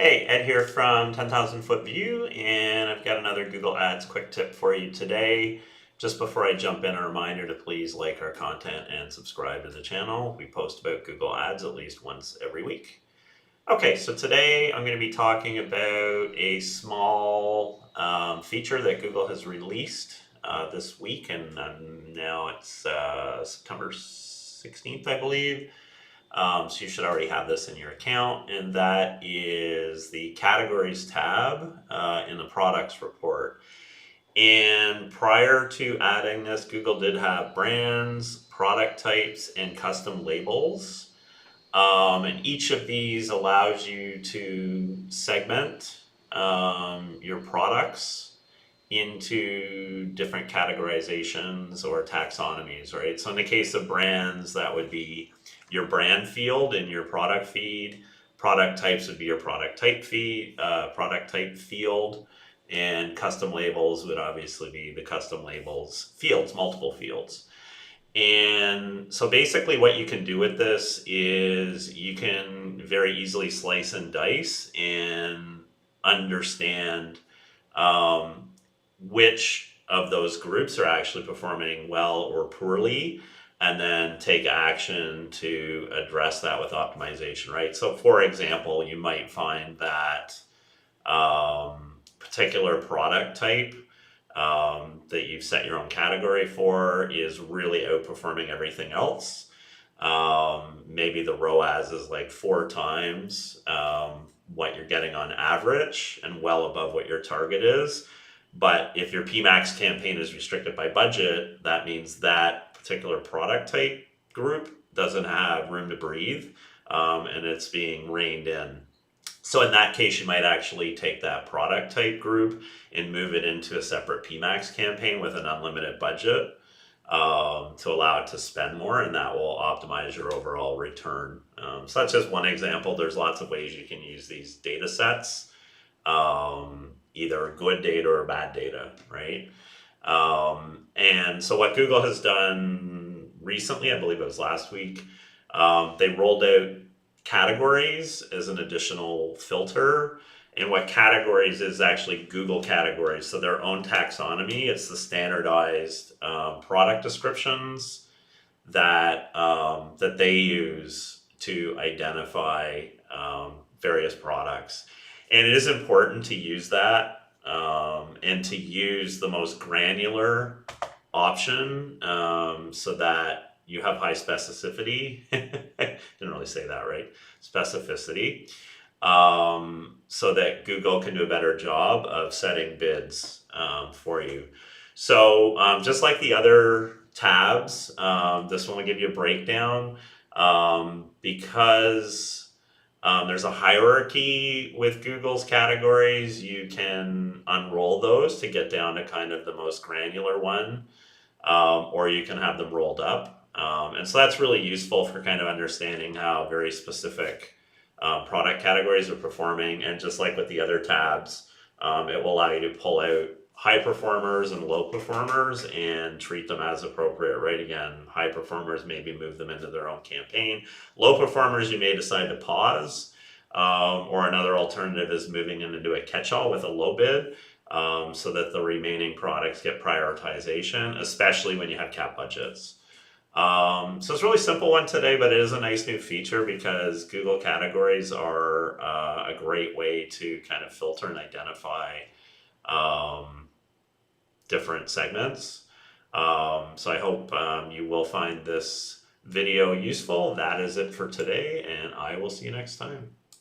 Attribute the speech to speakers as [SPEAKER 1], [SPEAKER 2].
[SPEAKER 1] Hey, Ed here from 10,000 Foot View, and I've got another Google Ads quick tip for you today. Just before I jump in, a reminder to please like our content and subscribe to the channel. We post about Google Ads at least once every week. Okay, so today I'm going to be talking about a small feature that Google has released this week, and now it's September 16th, I believe. So you should already have this in your account, and that is the categories tab in the products report. And prior to adding this, Google did have brands, product types, and custom labels. And each of these allows you to segment your products into different categorizations or taxonomies, right? So in the case of brands, that would be your brand field in your product feed. Product types would be your product type field, and custom labels would obviously be the custom labels fields, multiple fields. And so basically what you can do with this is you can very easily slice and dice and understand which of those groups are actually performing well or poorly, and then take action to address that with optimization, right? So for example, you might find that particular product type that you've set your own category for is really outperforming everything else. Maybe the ROAS is like 4 times what you're getting on average and well above what your target is. But if your PMAX campaign is restricted by budget, that means that particular product type group doesn't have room to breathe, and it's being reined in. So in that case, you might actually take that product type group and move it into a separate PMAX campaign with an unlimited budget to allow it to spend more, and that will optimize your overall return. So that's just one example. There's lots of ways you can use these data sets, either good data or bad data, right? And so what Google has done recently, I believe it was last week, they rolled out categories as an additional filter. And what categories is actually Google categories, so their own taxonomy. It's the standardized product descriptions that that they use to identify various products. And it is important to use that and to use the most granular option so that you have high specificity. Didn't really say that right. Specificity. So that Google can do a better job of setting bids for you. So just like the other tabs, this one will give you a breakdown because there's a hierarchy with Google's categories. You can unroll those to get down to kind of the most granular one, or you can have them rolled up. And so that's really useful for kind of understanding how very specific product categories are performing. And just like with the other tabs, it will allow you to pull out high performers and low performers and treat them as appropriate, right? Again, high performers, maybe move them into their own campaign. Low performers, you may decide to pause, or another alternative is moving them into a catch-all with a low bid, so that the remaining products get prioritization, especially when you have cap budgets. So it's a really simple one today, but it is a nice new feature because Google categories are a great way to kind of filter and identify different segments. So I hope you will find this video useful. That is it for today, and I will see you next time.